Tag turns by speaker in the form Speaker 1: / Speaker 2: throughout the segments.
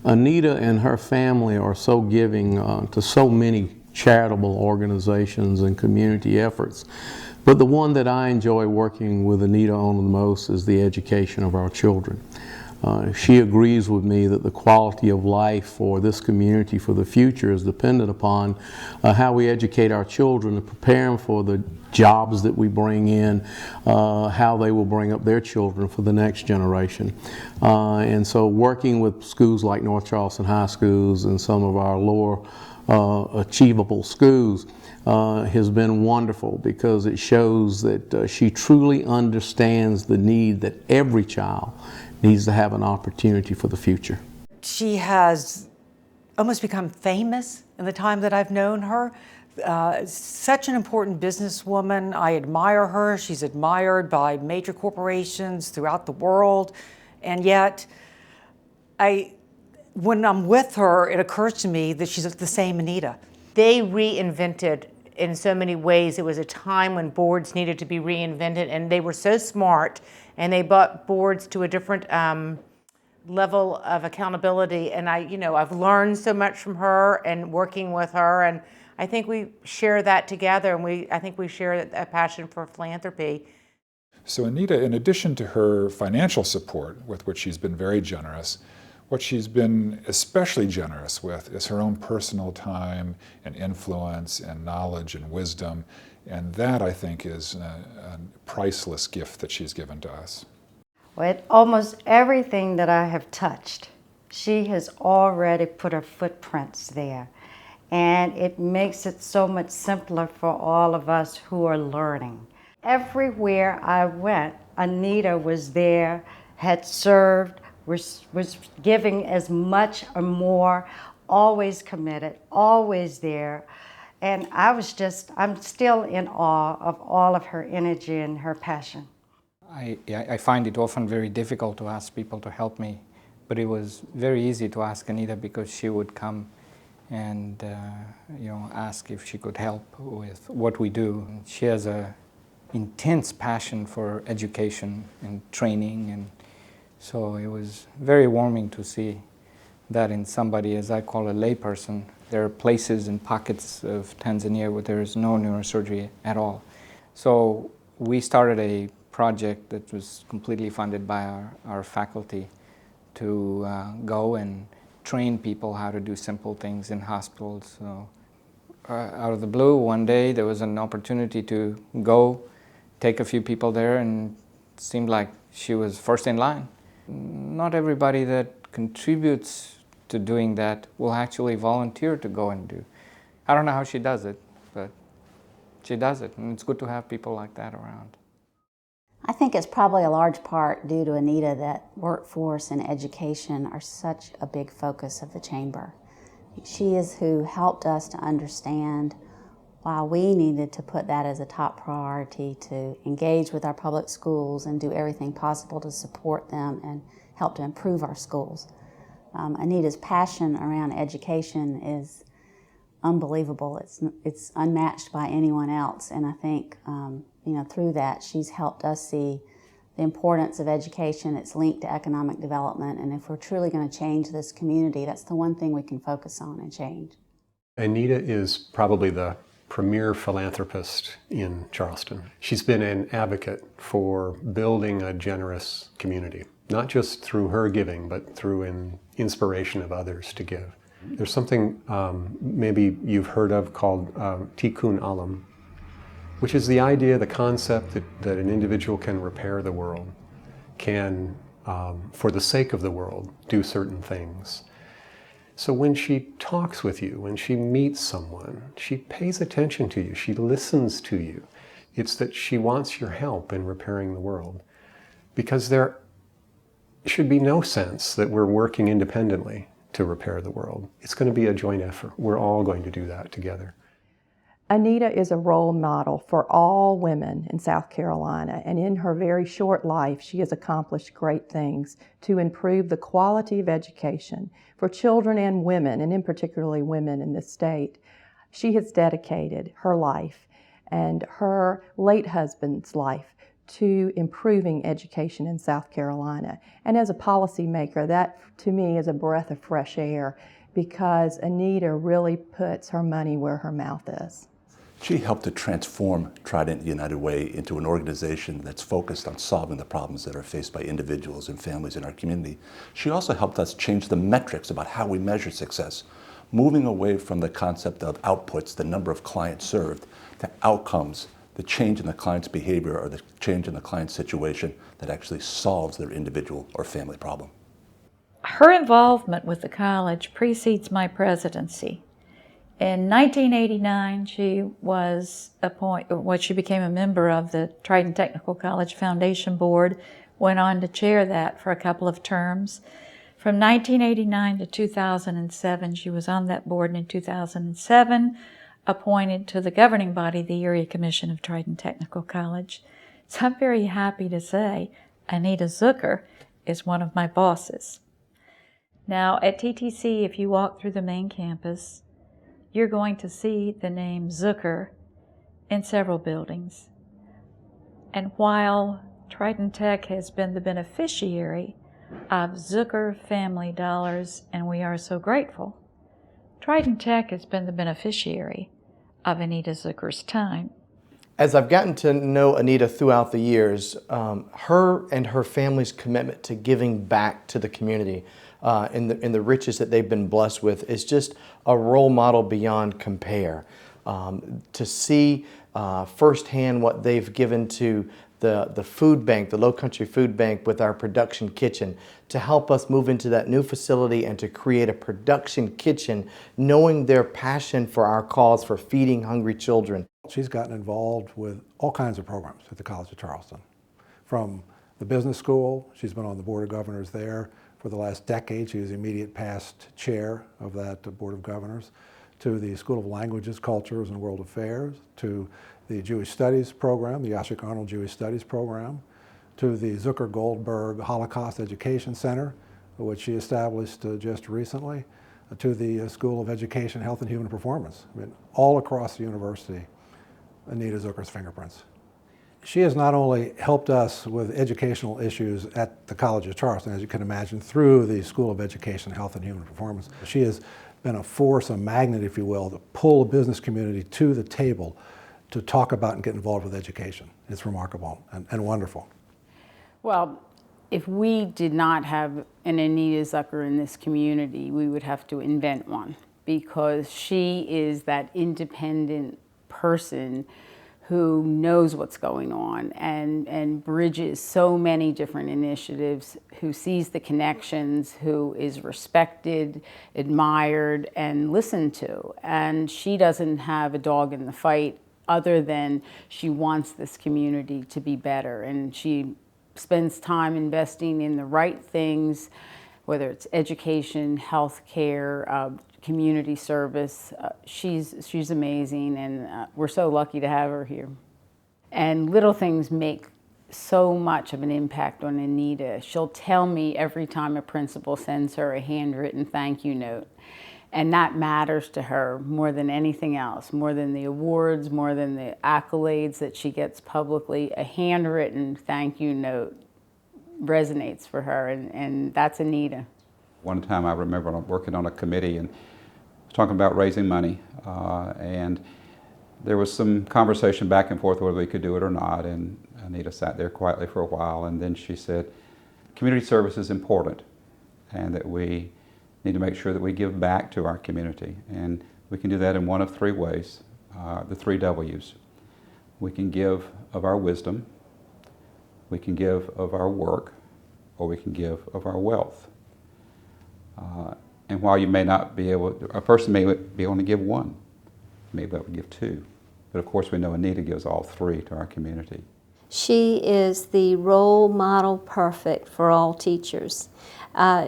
Speaker 1: Anita and her family are so giving to so many charitable organizations and community efforts. But the one that I enjoy working with Anita on the most is the education of our children. She agrees with me that the quality of life for this community for the future is dependent upon how we educate our children and prepare them for the jobs that we bring in, how they will bring up their children for the next generation. And so working with schools like North Charleston High Schools and some of our lower achievable schools has been wonderful, because it shows that she truly understands the need that every child needs to have an opportunity for the future.
Speaker 2: She has almost become famous in the time that I've known her. Such an important businesswoman. I admire her. She's admired by major corporations throughout the world. And yet, when I'm with her, it occurs to me that she's the same Anita.
Speaker 3: They reinvented in so many ways. It was a time when boards needed to be reinvented, and they were so smart, and they brought boards to a different level of accountability. And I've learned so much from her and working with her, and I think we share that together, and I think we share a passion for philanthropy.
Speaker 4: So Anita, in addition to her financial support, with which she's been very generous, what she's been especially generous with is her own personal time and influence and knowledge and wisdom. And that, I think, is a priceless gift that she's given to us.
Speaker 5: With almost everything that I have touched, she has already put her footprints there. And it makes it so much simpler for all of us who are learning. Everywhere I went, Anita was there, had served, was giving as much or more, always committed, always there. And I'm still in awe of all of her energy and her passion.
Speaker 6: I find it often very difficult to ask people to help me, but it was very easy to ask Anita, because she would come and ask if she could help with what we do. She has an intense passion for education and training, and so it was very warming to see that in somebody, as I call a layperson. There are places and pockets of Tanzania where there is no neurosurgery at all. So we started a project that was completely funded by our faculty to go and train people how to do simple things in hospitals. So out of the blue, one day there was an opportunity to go take a few people there, and it seemed like she was first in line. Not everybody that contributes to doing that will actually volunteer to go and do. I don't know how she does it, but she does it, and it's good to have people like that around.
Speaker 7: I think it's probably a large part due to Anita that workforce and education are such a big focus of the Chamber. She is who helped us to understand why we needed to put that as a top priority, to engage with our public schools and do everything possible to support them and help to improve our schools. Anita's passion around education is unbelievable. It's unmatched by anyone else, and I think through that she's helped us see the importance of education. It's linked to economic development, and if we're truly going to change this community, that's the one thing we can focus on and change.
Speaker 8: Anita is probably the premier philanthropist in Charleston. She's been an advocate for building a generous community, not just through her giving, but through an inspiration of others to give. There's something maybe you've heard of called tikkun alam, which is the idea, the concept that an individual can repair the world, can, for the sake of the world, do certain things. So when she talks with you, when she meets someone, she pays attention to you, she listens to you. It's that she wants your help in repairing the world. Because there should be no sense that we're working independently to repair the world. It's going to be a joint effort. We're all going to do that together.
Speaker 9: Anita is a role model for all women in South Carolina, and in her very short life, she has accomplished great things to improve the quality of education for children and women, and in particularly women in this state. She has dedicated her life and her late husband's life to improving education in South Carolina. And as a policymaker, that to me is a breath of fresh air because Anita really puts her money where her mouth is.
Speaker 10: She helped to transform Trident United Way into an organization that's focused on solving the problems that are faced by individuals and families in our community. She also helped us change the metrics about how we measure success, moving away from the concept of outputs, the number of clients served, to outcomes, the change in the client's behavior or the change in the client's situation that actually solves their individual or family problem.
Speaker 11: Her involvement with the college precedes my presidency. In 1989, she became a member of the Trident Technical College Foundation Board, went on to chair that for a couple of terms. From 1989 to 2007, she was on that board, and in 2007, appointed to the governing body, the Area Commission of Trident Technical College. So I'm very happy to say Anita Zucker is one of my bosses. Now, at TTC, if you walk through the main campus, you're going to see the name Zucker in several buildings. And while Trident Tech has been the beneficiary of Zucker family dollars, and we are so grateful, Trident Tech has been the beneficiary of Anita Zucker's time.
Speaker 12: As I've gotten to know Anita throughout the years, her and her family's commitment to giving back to the community in the riches that they've been blessed with is just a role model beyond compare. To see firsthand what they've given to the food bank, the Low Country Food Bank with our production kitchen, to help us move into that new facility and to create a production kitchen, knowing their passion for our cause for feeding hungry children.
Speaker 13: She's gotten involved with all kinds of programs at the College of Charleston. From the business school, she's been on the Board of Governors there for the last decade. She was the immediate past chair of that Board of Governors, to the School of Languages, Cultures, and World Affairs, to the Jewish Studies program, the Yashik Arnold Jewish Studies program, to the Zucker Goldberg Holocaust Education Center, which she established just recently, to the School of Education, Health, and Human Performance. I mean, all across the university, Anita Zucker's fingerprints. She has not only helped us with educational issues at the College of Charleston, as you can imagine, through the School of Education, Health, and Human Performance. She has been a force, a magnet, if you will, to pull the business community to the table to talk about and get involved with education. It's remarkable and wonderful.
Speaker 14: Well, if we did not have an Anita Zucker in this community, we would have to invent one, because she is that independent person who knows what's going on and bridges so many different initiatives, who sees the connections, who is respected, admired, and listened to. And she doesn't have a dog in the fight other than she wants this community to be better. And she spends time investing in the right things, whether it's education, health care, community service. She's amazing, and we're so lucky to have her here. And little things make so much of an impact on Anita. She'll tell me every time a principal sends her a handwritten thank you note. And that matters to her more than anything else, more than the awards, more than the accolades that she gets publicly. A handwritten thank you note resonates for her, and that's Anita.
Speaker 15: One time I remember working on a committee and talking about raising money, and there was some conversation back and forth whether we could do it or not, and Anita sat there quietly for a while, and then she said, community service is important, and that we need to make sure that we give back to our community, and we can do that in one of three ways, the 3 W's. We can give of our wisdom, we can give of our work, or we can give of our wealth. And while you may not be able to, a person may be able to give one, may be able to give 2. But of course we know Anita gives all 3 to our community.
Speaker 16: She is the role model perfect for all teachers.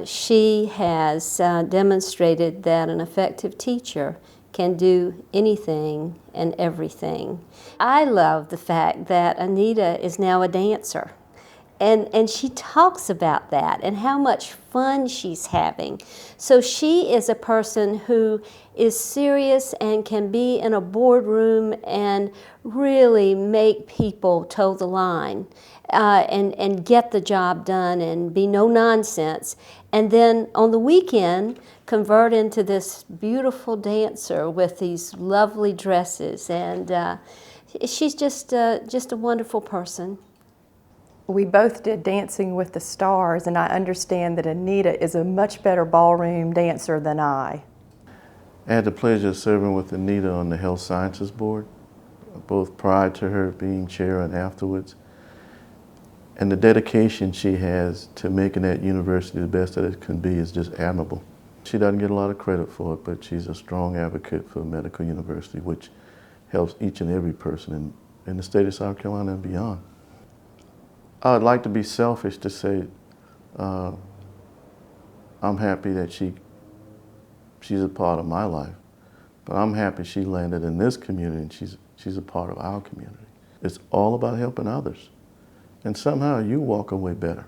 Speaker 16: She has demonstrated that an effective teacher can do anything and everything. I love the fact that Anita is now a dancer. And she talks about that and how much fun she's having. So she is a person who is serious and can be in a boardroom and really make people toe the line and get the job done and be no nonsense. And then on the weekend, convert into this beautiful dancer with these lovely dresses. And she's just a wonderful person.
Speaker 9: We both did Dancing with the Stars, and I understand that Anita is a much better ballroom dancer than I.
Speaker 17: I had the pleasure of serving with Anita on the Health Sciences Board, both prior to her being chair and afterwards. And the dedication she has to making that university the best that it can be is just admirable. She doesn't get a lot of credit for it, but she's a strong advocate for a medical university, which helps each and every person in the state of South Carolina and beyond. I'd like to be selfish to say I'm happy that she's a part of my life, but I'm happy she landed in this community and she's a part of our community. It's all about helping others, and somehow you walk away better,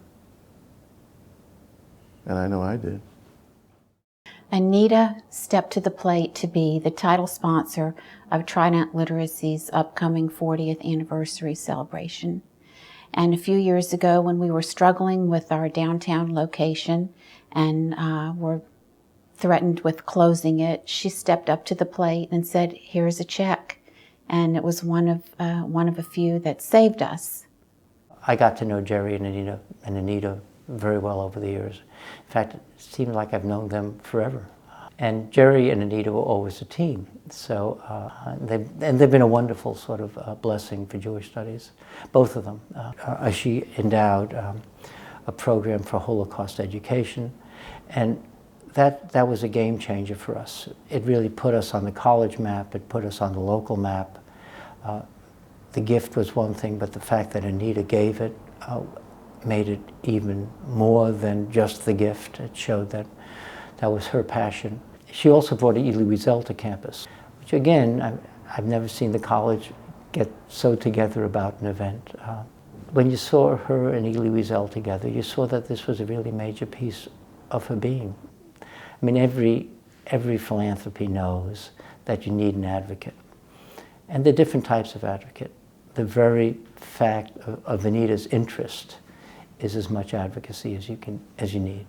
Speaker 17: and I know I did.
Speaker 7: Anita stepped to the plate to be the title sponsor of Trident Literacy's upcoming 40th anniversary celebration. And a few years ago, when we were struggling with our downtown location and were threatened with closing it, she stepped up to the plate and said, "Here's a check." And it was one of a few that saved us.
Speaker 18: I got to know Jerry and Anita very well over the years. In fact, it seems like I've known them forever. And Jerry and Anita were always a team. So they've been a wonderful sort of blessing for Jewish studies, both of them. She endowed a program for Holocaust education, and that was a game changer for us. It really put us on the college map, it put us on the local map. The gift was one thing, but the fact that Anita gave it made it even more than just the gift. It showed that that was her passion. She also brought Ely Wiesel to campus, which again, I've never seen the college get so together about an event. When you saw her and Ely Wiesel together, you saw that this was a really major piece of her being. I mean, every philanthropy knows that you need an advocate. And there are different types of advocate. The very fact of Anita's interest is as much advocacy as you need.